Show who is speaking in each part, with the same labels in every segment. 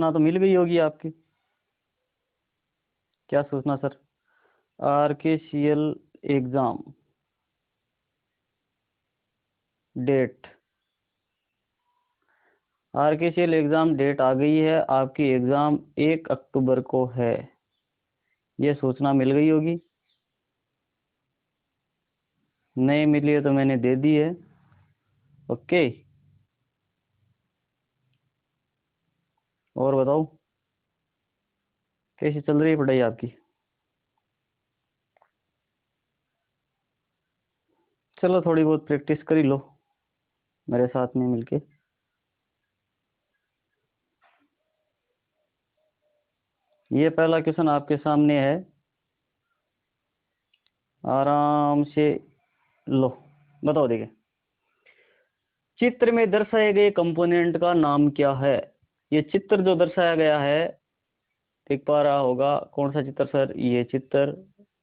Speaker 1: सूचना तो मिल गई होगी आपकी। क्या सूचना sir? RKCL exam date. RKCL exam date आ गई है। आपकी एग्जाम 1 अक्टूबर को है। ये सूचना मिल गई होगी। नहीं मिली है तो मैंने दे दी है। ओके, और बताओ कैसी चल रही है पढ़ाई आपकी? चलो थोड़ी बहुत प्रैक्टिस कर ही लो मेरे साथ में मिलके। ये पहला क्वेश्चन आपके सामने है, आराम से लो। बताओ, देखिए चित्र में दर्शाए गए कंपोनेंट का नाम क्या है? ये चित्र जो दर्शाया गया है, देख पा रहा होगा कौन सा चित्र सर? ये चित्र,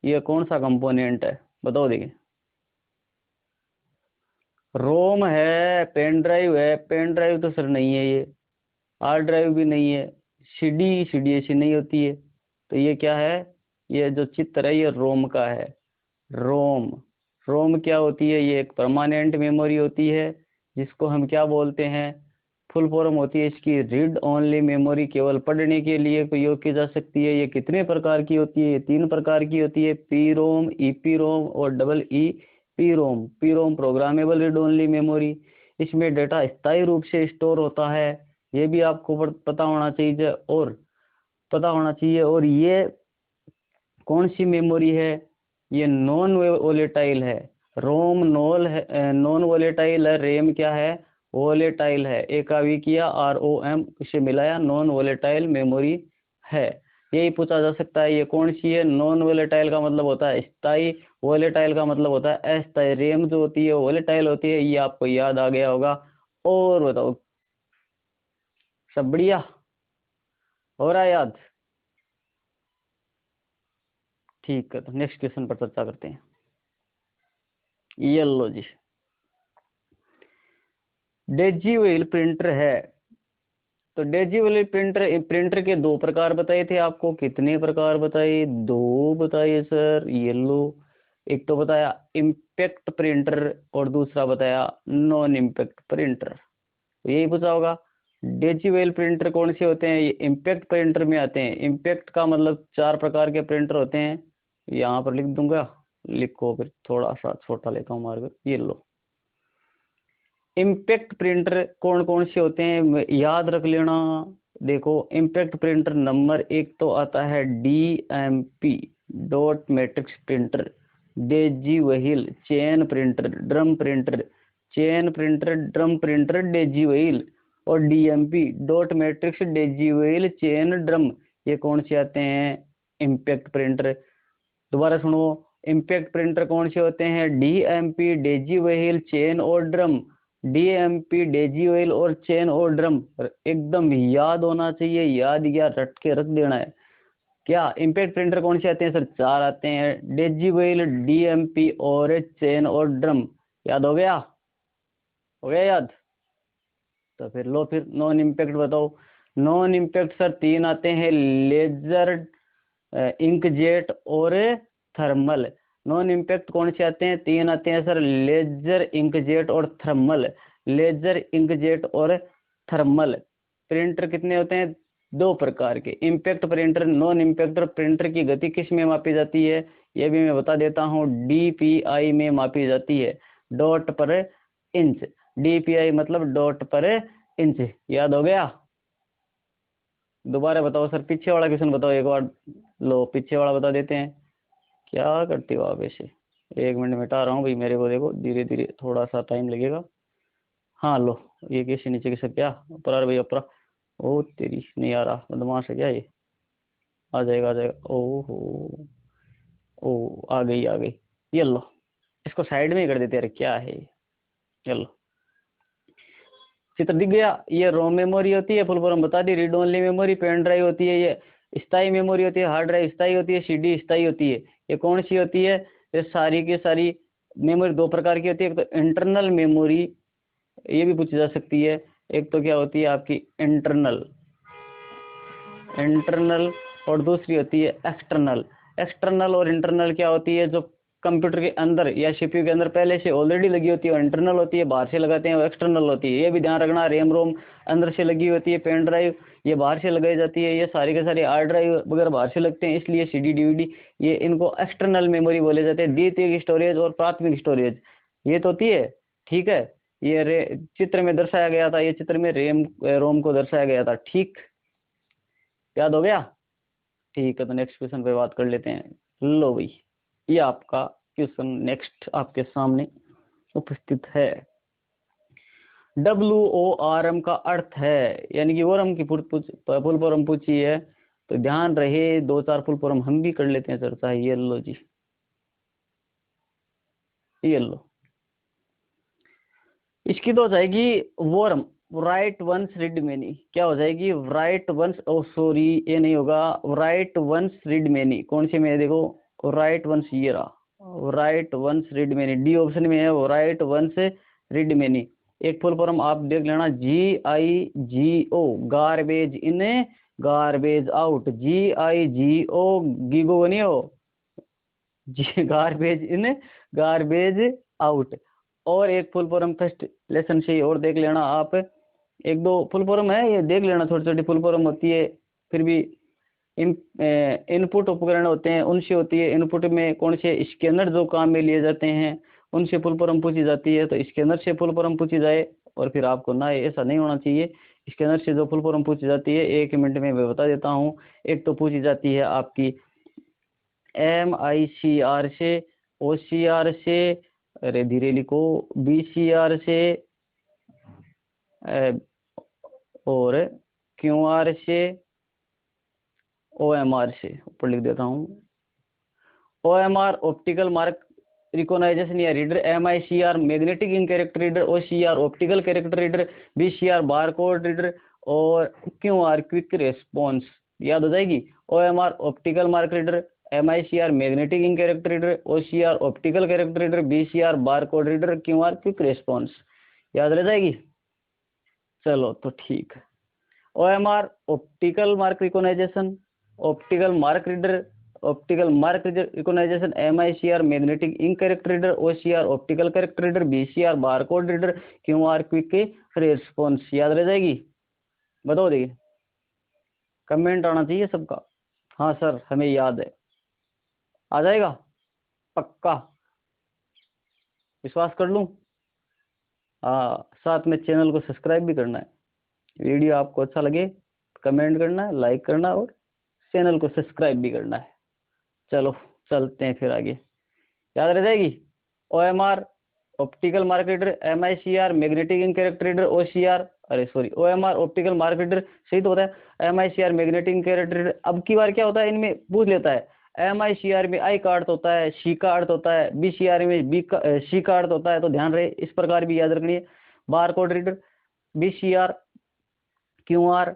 Speaker 1: ये कौन सा कंपोनेंट है बताओ। देखिए रोम है, पेन ड्राइव है। पेन ड्राइव तो सर नहीं है, ये हार्ड ड्राइव भी नहीं है। सीडी ऐसी नहीं होती है। तो ये क्या है? ये जो चित्र है ये रोम का है। रोम, रोम क्या होती है? ये एक परमानेंट मेमोरी होती है, जिसको हम क्या बोलते हैं? फुल फॉर्म होती है इसकी रीड ओनली मेमोरी। केवल पढ़ने के लिए प्रयोग की जा सकती है। ये कितने प्रकार की होती है? ये 3 प्रकार की होती है, पी रोम, ईपी रोम और double E P ROM. P ROM programmable read only memory. इसमें डेटा स्थायी रूप से स्टोर होता है। ये भी आपको पता होना चाहिए। और ये कौन सी मेमोरी है? ये नॉन वोलेटाइल है। रोम नॉन वोलेटाइल है। रेम क्या है? वोलेटाइल है। एक का वी किया, ROM इसे मिलाया, नॉन वोलेटाइल मेमोरी है। यही पूछा जा सकता है ये कौन सी है। नॉन वोलेटाइल का मतलब होता है स्थायी, वोलेटाइल का मतलब होता है अस्थायी। रेम जो होती है वोलेटाइल होती है। ये आपको याद आ गया होगा। और बताओ, सब बढ़िया हो रहा है याद? ठीक है, तो नेक्स्ट क्वेश्चन पर चर्चा करते हैं। ये लो जी, डेजीवेल प्रिंटर है। तो डेजीवेल प्रिंटर के 2 प्रकार बताए थे आपको। कितने प्रकार बताए? 2 बताइए सर। ये लो, एक तो बताया इम्पैक्ट प्रिंटर और दूसरा बताया नॉन इम्पैक्ट प्रिंटर। तो यही पूछा होगा। डेजीवेल प्रिंटर कौन से होते हैं? ये इम्पैक्ट प्रिंटर में आते हैं। इम्पैक्ट का मतलब 4 प्रकार के प्रिंटर होते हैं। यहाँ पर लिख दूंगा, लिखो फिर थोड़ा सा छोटा लेता हूँ मार्कर। ये लो, इम्पैक्ट प्रिंटर कौन कौन से होते हैं याद रख लेना। देखो इम्पैक्ट प्रिंटर नंबर 1 तो आता है DMP dot matrix printer, Daisy wheel chain printer, drum printer, chain printer, drum printer, Daisy wheel. और DMP dot matrix Daisy wheel chain drum, ये कौन से आते हैं? Impact printer. दोबारा सुनो, इम्पैक्ट प्रिंटर कौन से होते हैं? DMP डेजी व्हील चेन और ड्रम। DMP डेजी व्हील और चेन और ड्रम एकदम याद होना चाहिए। याद या रट के रख देना है। क्या इम्पैक्ट प्रिंटर कौन से आते हैं सर? 4 आते हैं, डेजी व्हील, DMP और चेन और ड्रम। याद हो गया? हो गया याद? तो फिर लो, फिर नॉन इम्पैक्ट बताओ। नॉन इम्पैक्ट सर 3 आते हैं, लेजर, इंकजेट और थर्मल। नॉन इम्पैक्ट कौन से आते हैं? 3 आते हैं सर, लेजर, इंकजेट और थर्मल। लेजर, इंकजेट और थर्मल प्रिंटर कितने होते हैं? 2 प्रकार के। Impact printer, non impact printer की गति किस में मापी जाती है? ये भी मैं बता देता हूँ, DPI में मापी जाती है, डॉट पर इंच। DPI मतलब डॉट पर इंच। याद हो गया? दोबारा बताओ सर, पीछे वाला क्वेश्चन बताओ एक बार। लो पीछे वाला बता देते हैं। क्या करते हो आप ऐसे? 1 मिनट मिटा रहा हूँ भाई, मेरे को देखो धीरे धीरे, थोड़ा सा टाइम लगेगा। हाँ लो, ये कैसे नीचे कैसे? क्या ऊपर भैया ऊपर? ओ तेरी, नहीं आ रहा, बदमाश है क्या ये? आ जाएगा आ जाएगा। ओहो, ओ आ गई आ गई। ये लो, इसको साइड में ही कर देते हैं। अरे क्या है ये? चलो, चित्र दिख गया। ये रोम मेमोरी होती है, फुल फॉर्म बता दी, read only memory. Pen drive होती है ये स्थायी मेमोरी होती है, हार्ड ड्राइव स्थायी होती है, CD स्थायी होती है। ये कौन सी होती है? ये सारी की सारी मेमोरी 2 प्रकार की होती है। एक तो इंटरनल मेमोरी, ये भी पूछी जा सकती है। एक तो क्या होती है आपकी इंटरनल, इंटरनल और दूसरी होती है एक्सटर्नल। एक्सटर्नल और इंटरनल क्या होती है? जो कंप्यूटर के अंदर या सीपीयू के अंदर पहले से ऑलरेडी लगी होती है वो इंटरनल होती है, बाहर से लगाते हैं वो एक्सटर्नल होती है। ये भी ध्यान रखना, रैम रोम अंदर से लगी होती है, पेन ड्राइव ये बाहर से लगाई जाती है, ये सारे के सारे हार्ड ड्राइव वगैरह बाहर से लगते हैं, इसलिए सीडी डीवीडी ये इनको एक्सटर्नल मेमोरी बोले जाते हैं। द्वितीयक स्टोरेज और प्राथमिक स्टोरेज ये तो होती है, ठीक है। ये चित्र में दर्शाया गया था, ये चित्र में रैम रोम को दर्शाया गया था, ठीक, याद हो गया? ठीक है, तो नेक्स्ट क्वेश्चन पे बात कर लेते हैं। लो भाई, ये आपका क्वेश्चन नेक्स्ट आपके सामने उपस्थित है। WORM का अर्थ है, यानी कि वोरम की फुल फॉर्म पूछी है, तो ध्यान रहे 2-4 फुल फॉर्म हम भी कर लेते हैं चर्चा। ये लो जी, ये लो, इसकी तो हो जाएगी worm, write once read many. क्या हो जाएगी? राइट वंस, ओ सॉरी ये नहीं होगा, राइट वंस रीड मेनी। कौन से में है देखो, राइट वंस, ये रहा, write once read many, D option में है वो, राइट वंस रीड मेनी। एक फुल फॉर्म आप देख लेना, GIGO, garbage in garbage out, GIGO, GIGO नहीं हो, गार्बेज इन गार्बेज आउट। और एक फुल फॉर्म फर्स्ट लेसन से और देख लेना आप, एक दो फुल फॉर्म है ये देख लेना, छोटी छोटी फुल फॉर्म होती है, फिर भी इनपुट उपकरण होते हैं उनसे होती है। इनपुट में कौन से स्कैनर जो काम में लिए जाते हैं उनसे फुल फॉर्म पूछी जाती है, तो स्कैनर से फुल फॉर्म पूछी जाए और फिर आपको ना ऐसा नहीं होना चाहिए। स्कैनर से जो फुल फॉर्म पूछी जाती है 1 मिनट में मैं बता देता हूँ। एक तो पूछी जाती है आपकी MICR से, OCR से, अरे धीरे लिखो, BCR से और QR से, OMR से, ऊपर लिख देता हूँ। OMR ऑप्टिकल मार्क रिकॉग्नाइजेशन या reader, MICR magnetic ink character reader, OCR optical character reader, BCR barcode reader और QR क्विक रेस्पॉन्स। याद हो जाएगी? OMR optical mark reader, MICR magnetic ink character reader, OCR optical character reader, BCR barcode reader, QR quick response. याद रह जाएगी? चलो तो ठीक है। OMR optical mark recognization, optical mark reader, optical mark recognization, MICR magnetic ink character reader, OCR optical character reader, BCR barcode reader, QR quick response. याद रह जाएगी? बताओ देखिए, कमेंट आना चाहिए सबका। हाँ सर हमें याद है, आ जाएगा पक्का, विश्वास कर लूं? हाँ, साथ में चैनल को सब्सक्राइब भी करना है। वीडियो आपको अच्छा लगे कमेंट करना है, लाइक करना और चैनल को सब्सक्राइब भी करना है। चलो चलते हैं फिर आगे, याद रह जाएगी? OMR optical mark reader, MICR magnetic ink character reader, OCR, अरे sorry, OMR optical mark reader सही तो होता है, MICR magnetic ink character reader. अब की बार क्या होता है, इनमें पूछ लेता है, MICR में I का अर्थ होता है, C का अर्थ होता है, BCR में C का अर्थ होता है, तो ध्यान रहे इस प्रकार भी याद रखनी है। Barcode reader, BCR, QR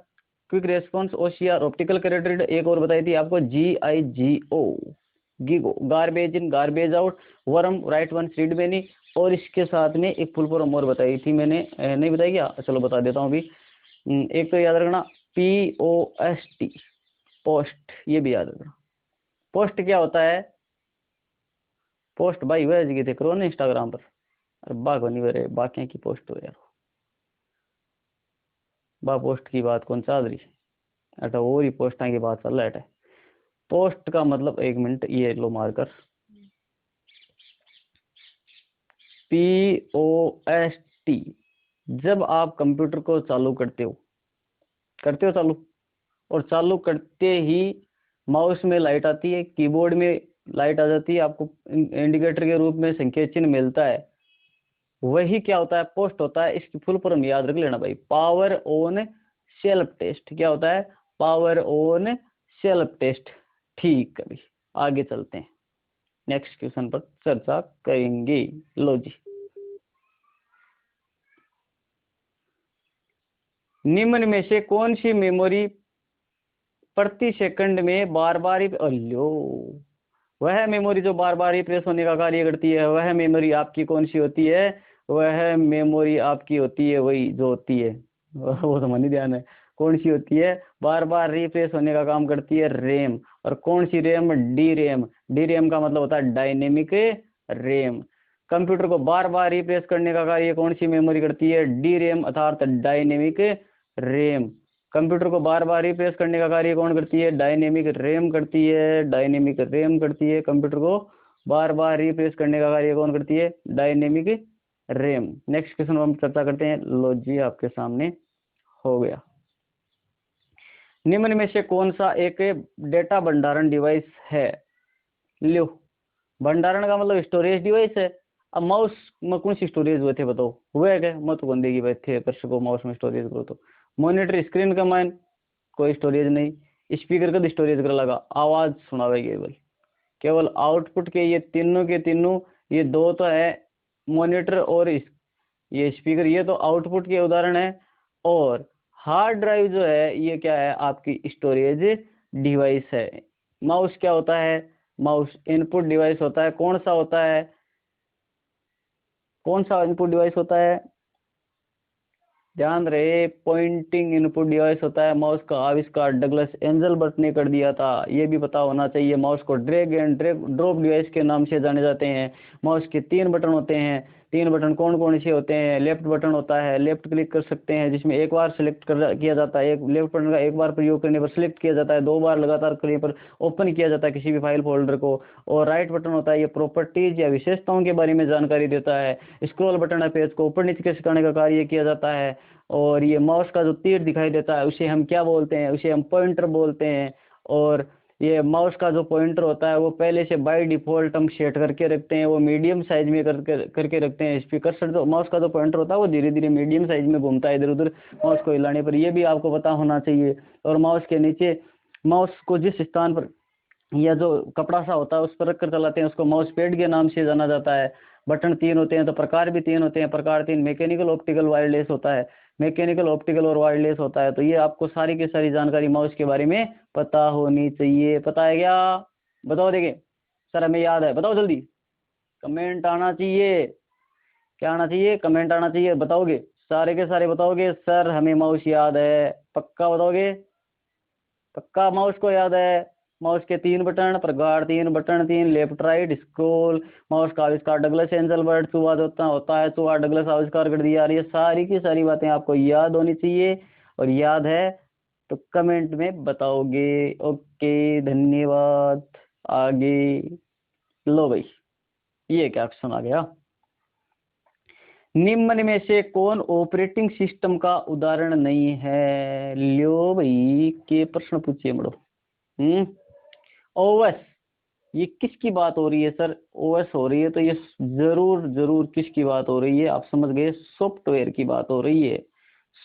Speaker 1: quick response, OCR optical character reader. एक और बताई थी आपको, GIGO, GIGO, garbage in garbage out, WORM, write one read many. और इसके साथ में एक फुल फॉर्म और बताई थी मैंने, नहीं बताई क्या? चलो बता देता हूँ अभी। एक तो याद रखना POST, पोस्ट, ये भी याद रखना। पोस्ट क्या होता है? पोस्ट भाई वह जगह थे करो ना इंस्टाग्राम पर, अरे बाघ नहीं बरे बाकी की पोस्ट हो यार, बा पोस्ट की बात कौन सा रही अटा, वो ही पोस्टा की बात चल रहा है। पोस्ट का मतलब, 1 मिनट ये लो मारकर, POST। जब आप कंप्यूटर को चालू करते हो चालू, और चालू करते ही माउस में लाइट आती है, कीबोर्ड में लाइट आ जाती है, आपको इंडिकेटर के रूप में संकेत चिन्ह मिलता है, वही क्या होता है? पोस्ट होता है। इसकी फुल फॉर्म याद रख लेना भाई, पावर ऑन सेल्फ टेस्ट। क्या होता है? Power on self test. ठीक है भाई, आगे चलते हैं, नेक्स्ट क्वेश्चन पर चर्चा करेंगे। लो जी, निम्न में से कौन सी मेमोरी प्रति सेकंड में बार बार लो, वह मेमोरी जो बार बार ही प्रेस होने का कार्य करती है, वह मेमोरी आपकी कौन सी होती है? वह मेमोरी आपकी होती है वही जो होती है वो तो मन ही ध्यान है, कौन सी होती है, बार बार रिफ्रेश होने का काम करती है, रैम। और कौन सी RAM, D RAM. D RAM का मतलब होता है डायनेमिक रैम। कंप्यूटर को बार बार रिफ्रेश करने का कार्य कौन सी मेमोरी करती है, डी रैम अर्थात डायनेमिक रैम। कंप्यूटर को बार बार रिफ्रेश करने का कार्य कौन करती है, डायनेमिक रैम करती है, डायनेमिक रैम करती है। कंप्यूटर को बार बार रिफ्रेश करने का कार्य कौन करती है, डायनेमिक रैम। नेक्स्ट क्वेश्चन हम चर्चा करते हैं। लो जी आपके सामने हो गया। निम्न में से कौन सा एक डेटा भंडारण डिवाइस है, लो भंडारण का मतलब स्टोरेज डिवाइस है। अब माउस में कौन सी स्टोरेज हुए थे बताओ, हुए क्या, मत तो बंदे की बात थे कर सको माउस में स्टोरेज करो तो। मॉनिटर स्क्रीन का मान कोई स्टोरेज नहीं। स्पीकर का स्टोरेज कर लगा, आवाज सुनावे केवल, केवल आउटपुट के ये तीनों के तीनों, ये दो तो है मॉनिटर और ये स्पीकर, ये तो आउटपुट के उदाहरण है। और हार्ड ड्राइव जो है ये क्या है, आपकी स्टोरेज डिवाइस है। माउस क्या होता है, माउस इनपुट डिवाइस होता है। कौन सा होता है, कौन सा इनपुट डिवाइस होता है, ध्यान रहे, पॉइंटिंग इनपुट डिवाइस होता है। माउस का आविष्कार डगलस एंजलबर्ट ने कर दिया था, ये भी पता होना चाहिए। माउस को ड्रैग एंड ड्रॉप डिवाइस के नाम से जाने जाते हैं। माउस के 3 बटन होते हैं। 3 बटन कौन कौन से होते हैं, लेफ्ट बटन होता है, लेफ्ट क्लिक कर सकते हैं जिसमें एक बार सिलेक्ट किया जाता है, एक लेफ्ट बटन का एक बार प्रयोग करने पर सिलेक्ट किया जाता है, 2 बार लगातार करने पर ओपन किया जाता है किसी भी फाइल फोल्डर को। और राइट बटन होता है, ये प्रॉपर्टीज या विशेषताओं के बारे में जानकारी देता है। स्क्रॉल बटन है, पेज को ऊपर नीचे खिसकाने का कार्य किया जाता है। और ये माउस का जो तीर दिखाई देता है उसे हम क्या बोलते हैं, उसे हम पॉइंटर बोलते हैं। और ये माउस का जो पॉइंटर होता है वो पहले से बाय डिफॉल्ट हम सेट करके रखते हैं, वो मीडियम साइज में करके रखते हैं। स्पीकर से जो माउस का जो पॉइंटर होता है वो धीरे धीरे मीडियम साइज में घूमता है इधर उधर माउस को हिलाने पर, ये भी आपको पता होना चाहिए। और माउस के नीचे, माउस को जिस स्थान पर या जो कपड़ा सा होता है उस पर रख कर चलाते हैं उसको माउस पैड के नाम से जाना जाता है। बटन 3 होते हैं तो प्रकार भी 3 होते हैं। प्रकार 3 मैकेनिकल, ऑप्टिकल, वायरलेस होता है। मैकेनिकल, ऑप्टिकल और वायरलेस होता है। तो ये आपको सारी की सारी जानकारी माउस के बारे में पता होनी चाहिए। पता है क्या, बताओ, देखें सर हमें याद है, बताओ जल्दी, कमेंट आना चाहिए। क्या आना चाहिए, कमेंट आना चाहिए। बताओगे सारे के सारे, बताओगे सर हमें माउस याद है, पक्का बताओगे, पक्का माउस को याद है। माउस के 3 बटन, प्रकार 3 button, 3 left right scroll. Mouse का आविष्कार डगलस एंजलबर्ट, चूहा होता है, चूहा डगलस आविष्कार कर दिया। ये सारी की सारी बातें आपको याद होनी चाहिए, और याद है तो कमेंट में बताओगे। ओके धन्यवाद। आगे लो भाई, ये क्या क्वेश्चन आ गया, निम्न में से कौन ऑपरेटिंग सिस्टम का उदाहरण नहीं है, लो भाई के प्रश्न पूछिए बड़ो। ओएस, ये किसकी बात हो रही है सर, ओएस हो रही है तो ये जरूर जरूर किसकी बात हो रही है, आप समझ गए, सॉफ्टवेयर की बात हो रही है।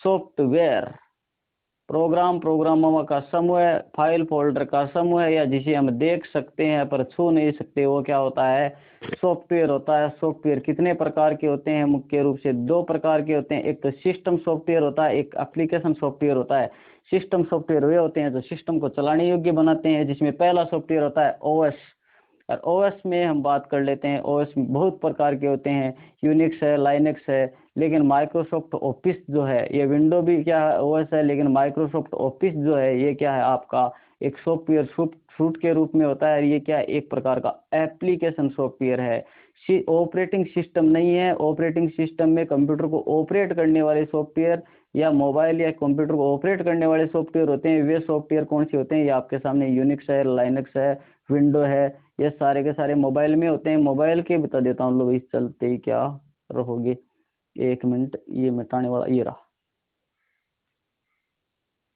Speaker 1: सॉफ्टवेयर प्रोग्राम, प्रोग्रामों का समूह, फाइल फोल्डर का समूह, या जिसे हम देख सकते हैं पर छू नहीं सकते, वो क्या होता है, सॉफ्टवेयर होता है। सॉफ्टवेयर कितने प्रकार के होते हैं, मुख्य रूप से 2 प्रकार के होते हैं। एक तो सिस्टम सॉफ्टवेयर होता है, एक एप्लीकेशन सॉफ्टवेयर होता है। सिस्टम सॉफ्टवेयर वे होते हैं जो सिस्टम को चलाने योग्य बनाते हैं, जिसमें पहला सॉफ्टवेयर होता है ओएस। और ओएस में हम बात कर लेते हैं, ओएस में बहुत प्रकार के होते हैं, यूनिक्स है, लाइनक्स है। लेकिन माइक्रोसॉफ्ट ऑफिस जो है, ये विंडो भी क्या है ओएस है, लेकिन माइक्रोसॉफ्ट ऑफिस जो है ये क्या है, आपका एक सॉफ्टवेयर सूट के रूप में होता है। ये क्या है, एक प्रकार का एप्लीकेशन सॉफ्टवेयर है, ऑपरेटिंग सिस्टम नहीं है। ऑपरेटिंग सिस्टम में कंप्यूटर को ऑपरेट करने वाले सॉफ्टवेयर, या मोबाइल या कंप्यूटर को ऑपरेट करने वाले सॉफ्टवेयर होते हैं। वे सॉफ्टवेयर कौन से होते हैं, ये आपके सामने यूनिक्स है, लाइनक्स है, विंडो है, ये सारे के सारे मोबाइल में होते हैं। मोबाइल के बता देता हूँ लोग, इस चलते ही क्या रहोगे, 1 मिनट, ये मिटाने वाला ये रहा,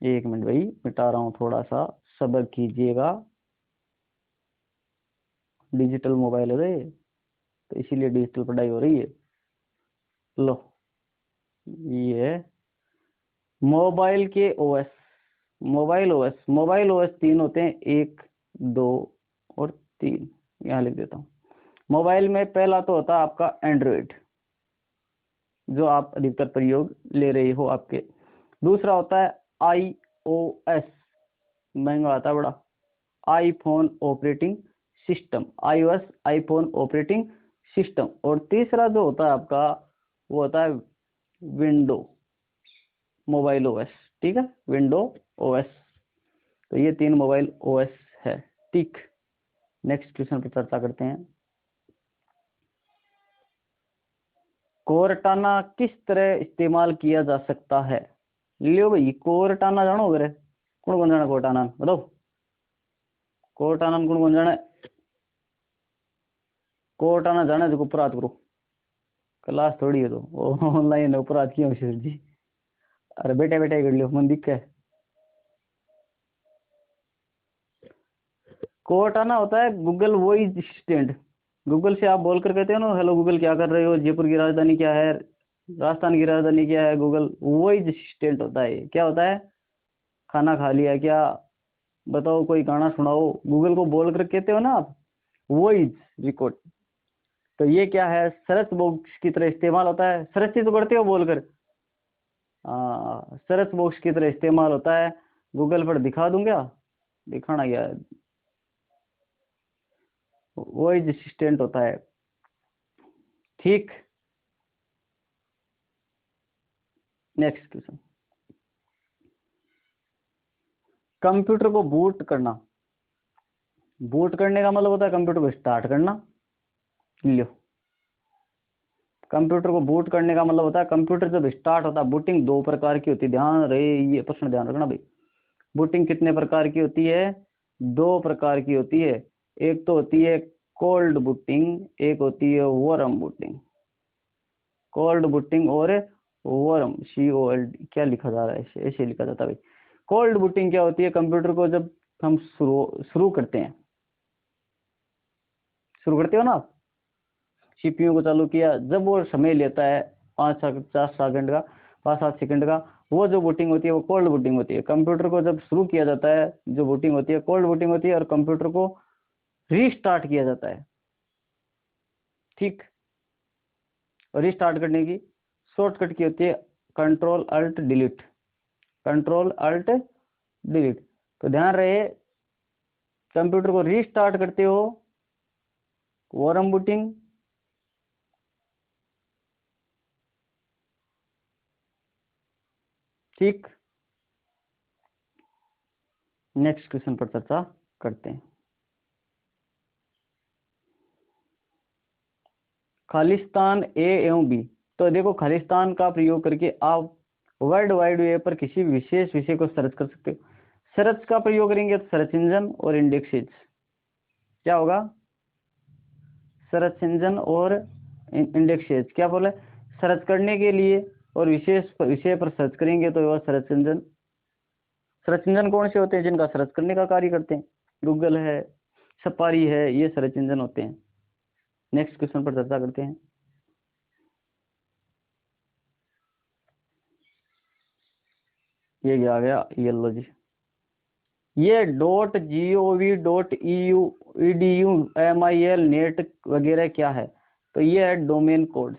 Speaker 1: 1 मिनट भाई मिटा रहा हूँ, थोड़ा सा सब्र कीजिएगा। डिजिटल मोबाइल है ये, तो इसीलिए डिजिटल पढ़ाई हो रही है। लो ये है मोबाइल के ओएस। मोबाइल ओएस 3 होते हैं, 1, 2 और 3, यहाँ लिख देता हूँ। मोबाइल में पहला तो होता है आपका एंड्रॉइड, जो आप अधिकतर प्रयोग ले रहे हो आपके। दूसरा होता है आईओएस, महंगा आता है बड़ा, iPhone operating system, iOS iPhone operating system. और तीसरा जो होता है आपका वो होता है विंडो मोबाइल ओएस। ठीक है, विंडो ओएस। तो ये 3 मोबाइल ओएस है। ठीक, नेक्स्ट क्वेश्चन पर चर्चा करते हैं। कोरटाना किस तरह इस्तेमाल किया जा सकता है? लियो भाई, कोरटाना जानो अगर कौन कौन जाना कोरटाना बताओ? कोरटाना कौन कौन जाना? कोरटाना जाना है तो ऊपर हाथ करो। क्लास थोड़ी है तो ऑनलाइन ऊपर हाथ किया सर जी। अरे बेटे बेटे कर लियो, मन दिख है। कोरटाना होता है गूगल वॉइस असिस्टेंट। गूगल से आप बोलकर कहते हो ना, हेलो गूगल क्या कर रहे हो, जयपुर की राजधानी क्या है, राजस्थान की राजधानी क्या है। गूगल वॉइस असिस्टेंट होता है। क्या होता है? खाना खा लिया क्या, बताओ कोई गाना सुनाओ, गूगल को बोल कर कहते हो ना आप, वॉइस रिकॉर्ड। तो ये क्या है, सर्च बॉक्स की तरह इस्तेमाल होता है। सर्च ही तो करते हो बोलकर, सर्च बॉक्स की तरह इस्तेमाल होता है। गूगल पर दिखा दूं क्या? दिखाना क्या है, वॉइस असिस्टेंट होता है। ठीक, नेक्स्ट क्वेश्चन। कंप्यूटर को बूट करना। बूट करने का मतलब होता है कंप्यूटर को स्टार्ट करना। लो, कंप्यूटर को बूट करने का मतलब होता है कंप्यूटर जब स्टार्ट होता है। बूटिंग 2 प्रकार की होती है, ध्यान रहे, ये प्रश्न ध्यान रखना भाई। बूटिंग कितने प्रकार की होती है? 2 प्रकार की होती है। एक तो होती है कोल्ड बूटिंग, एक होती है वार्म बूटिंग। कोल्ड बूटिंग और वार्म, COLD क्या लिखा जा रहा है, ऐसे लिखा जाता है भाई। कोल्ड बूटिंग क्या होती है? कंप्यूटर को जब हम शुरू करते हैं, शुरू करते हो ना आप, CPU को चालू किया, जब वो समय लेता है 5-7 सेकंड का, 5-7 सेकंड का, वो जो बूटिंग होती है वो कोल्ड बूटिंग होती है। कंप्यूटर को जब शुरू किया जाता है, जो बूटिंग होती है कोल्ड बूटिंग होती है, और कंप्यूटर को रीस्टार्ट किया जाता है। ठीक, और रीस्टार्ट करने की शॉर्टकट की होती है control alt delete. Control alt delete. तो ध्यान रहे, कंप्यूटर को रीस्टार्ट करते हो वार्म बूटिंग, ठीक। नेक्स्ट क्वेश्चन पर चर्चा करते हैं। खालिस्तान ए एवं बी। तो देखो, खालिस्तान का प्रयोग करके आप वर्ल्ड वाइड वेब पर किसी भी विशेष विषय को सर्च कर सकते हो। सर्च का प्रयोग करेंगे तो सर्च इंजन और इंडेक्सेस। क्या होगा? सर्च इंजन और इंडेक्सेस। क्या बोले? सर्च करने के लिए और विशेष विषय पर सर्च करेंगे तो वह सर्च इंजन। सर्च इंजन कौन से होते हैं? जिनका सर्च करने का कार्य करते हैं। गूगल है, सफारी है, ये सर्च इंजन होते हैं। नेक्स्ट क्वेश्चन पर चर्चा करते हैं। ये क्या आ गया, ये लो जी, ये .gov.edu MIL नेट वगैरह क्या है? तो ये है डोमेन कोड्स।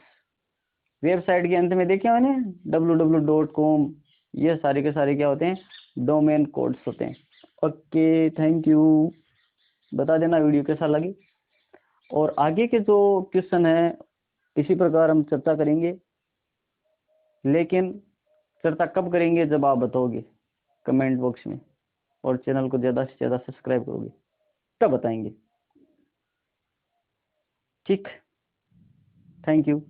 Speaker 1: वेबसाइट के अंत में देखे मैंने www.com, ये सारे के सारे क्या होते हैं? डोमेन कोड्स होते हैं। Okay, thank you. बता देना वीडियो कैसा लगी, और आगे के जो क्वेश्चन है इसी प्रकार हम चर्चा करेंगे। लेकिन चर्चा कब करेंगे? जब आप बताओगे कमेंट बॉक्स में, और चैनल को ज़्यादा से ज़्यादा सब्सक्राइब करोगे तब बताएंगे। ठीक, थैंक यू।